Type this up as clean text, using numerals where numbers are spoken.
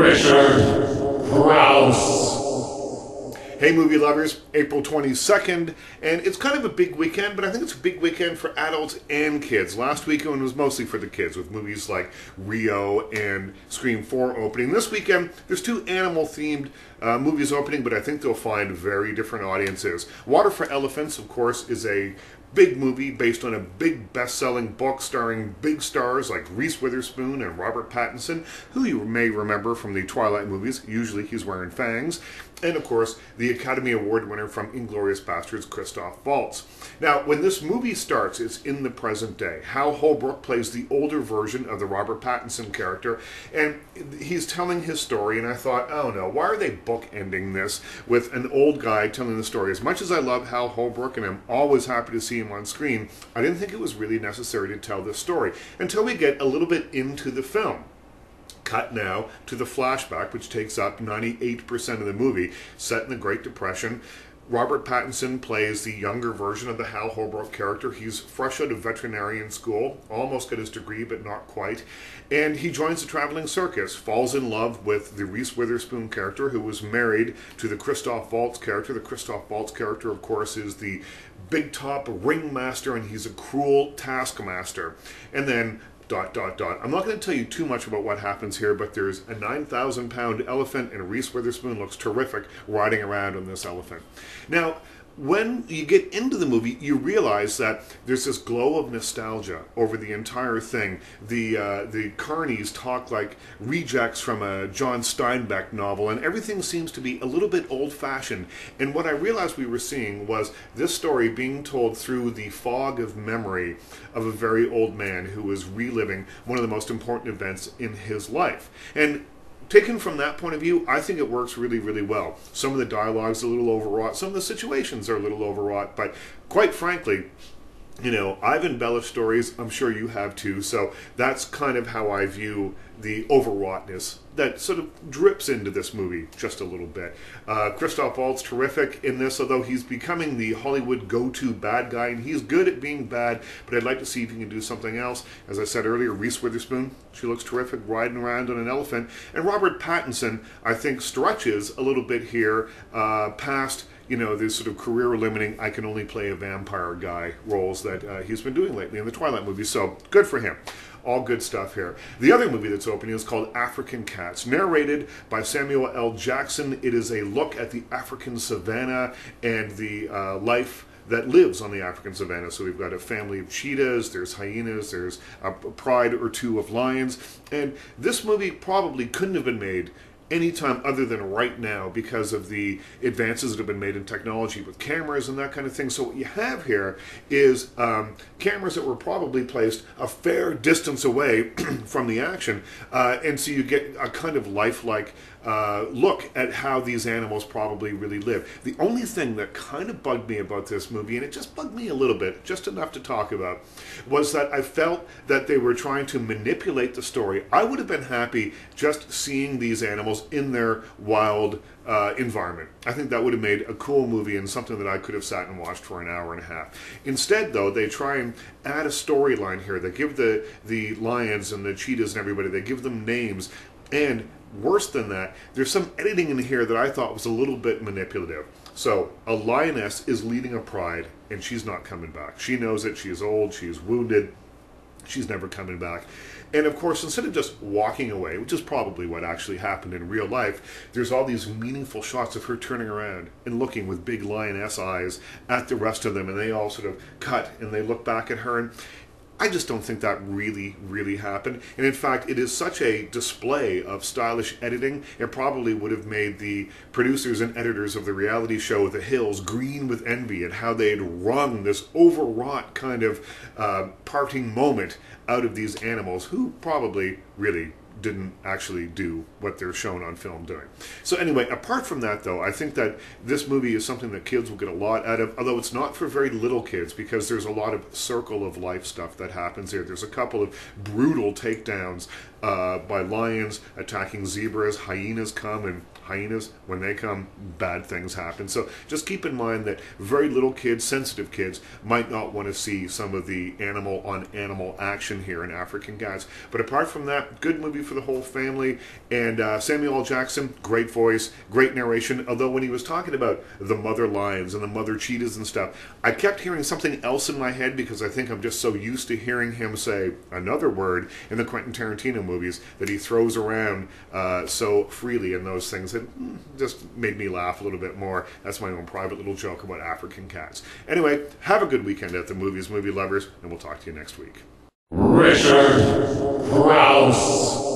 Crouse. Hey movie lovers, April 22nd, and it's kind of a big weekend, but I think it's a big weekend for adults and kids. Last weekend was mostly for the kids, with movies like Rio and Scream 4 opening. This weekend, there's two animal-themed movies opening, but I think they'll find very different audiences. Water for Elephants, of course, is a big movie based on a big best-selling book starring big stars like Reese Witherspoon and Robert Pattinson, who you may remember from the Twilight movies. Usually he's wearing fangs. And, of course, the Academy Award winner from Inglourious Basterds, Christoph Waltz. Now, when this movie starts, it's in the present day. Hal Holbrook plays the older version of the Robert Pattinson character, and he's telling his story, and I thought, oh no, why are they bookending this with an old guy telling the story? As much as I love Hal Holbrook, and I'm always happy to see him on screen, I didn't think it was really necessary to tell this story until we get a little bit into the film. Cut now to the flashback, which takes up 98% of the movie, set in the Great Depression. Robert Pattinson plays the younger version of the Hal Holbrook character. He's fresh out of veterinarian school, almost got his degree, but not quite. And he joins the traveling circus, falls in love with the Reese Witherspoon character, who was married to the Christoph Waltz character. The Christoph Waltz character, of course, is the big top ringmaster, and he's a cruel taskmaster. And then I'm not going to tell you too much about what happens here, but there's a 9,000-pound elephant, and Reese Witherspoon looks terrific riding around on this elephant. Now, when you get into the movie, you realize that there's this glow of nostalgia over the entire thing. The carnies talk like rejects from a John Steinbeck novel, and everything seems to be a little bit old-fashioned. And what I realized we were seeing was this story being told through the fog of memory of a very old man who was reliving one of the most important events in his life. And taken from that point of view, I think it works really, really well. Some of the dialogue's a little overwrought, some of the situations are a little overwrought, but quite frankly, you know, I've embellished stories, I'm sure you have too, so that's kind of how I view the overwroughtness that sort of drips into this movie just a little bit. Christoph Waltz, terrific in this, although he's becoming the Hollywood go-to bad guy, and he's good at being bad, but I'd like to see if he can do something else. As I said earlier, Reese Witherspoon, she looks terrific riding around on an elephant, and Robert Pattinson, I think, stretches a little bit here past, you know, this sort of career-limiting, I can only play a vampire guy roles that he's been doing lately in the Twilight movies, so good for him. All good stuff here. The other movie that's opening is called African Cats, narrated by Samuel L. Jackson. It is a look at the African savannah and the life that lives on the African savannah. So we've got a family of cheetahs, there's hyenas, there's a pride or two of lions, and this movie probably couldn't have been made anytime other than right now because of the advances that have been made in technology with cameras and that kind of thing. So what you have here is cameras that were probably placed a fair distance away from the action, and so you get a kind of lifelike look at how these animals probably really live. The only thing that kind of bugged me about this movie, and it just bugged me a little bit, just enough to talk about, was that I felt that they were trying to manipulate the story. I would have been happy just seeing these animals in their wild environment. I think that would have made a cool movie and something that I could have sat and watched for an hour and a half. Instead, though, they try and add a storyline here. They give the lions and the cheetahs and everybody, they give them names, and worse than that, there's some editing in here that I thought was a little bit manipulative. So, a lioness is leading a pride, and she's not coming back. She knows it, she's old, she's wounded, she's never coming back. And of course, instead of just walking away, which is probably what actually happened in real life, there's all these meaningful shots of her turning around and looking with big lioness eyes at the rest of them, and they all sort of cut and they look back at her, and I just don't think that really happened. And in fact, it is such a display of stylish editing, it probably would have made the producers and editors of the reality show The Hills green with envy at how they'd wrung this overwrought kind of parting moment out of these animals, who probably really didn't actually do what they're shown on film doing. So anyway, apart from that though, I think that this movie is something that kids will get a lot out of, although it's not for very little kids, because there's a lot of circle of life stuff that happens here. There's a couple of brutal takedowns by lions attacking zebras. Hyenas come, and hyenas, when they come, bad things happen. So just keep in mind that very little kids, sensitive kids, might not want to see some of the animal-on-animal action here in African Cats. But apart from that, good movie for the whole family. And Samuel L. Jackson, great voice, great narration. Although when he was talking about the mother lions and the mother cheetahs and stuff, I kept hearing something else in my head because I think I'm just so used to hearing him say another word in the Quentin Tarantino movies that he throws around so freely in those things. It just made me laugh a little bit more. That's my own private little joke about African cats. Anyway, have a good weekend at the movies, movie lovers, and we'll talk to you next week. Richard Crouse.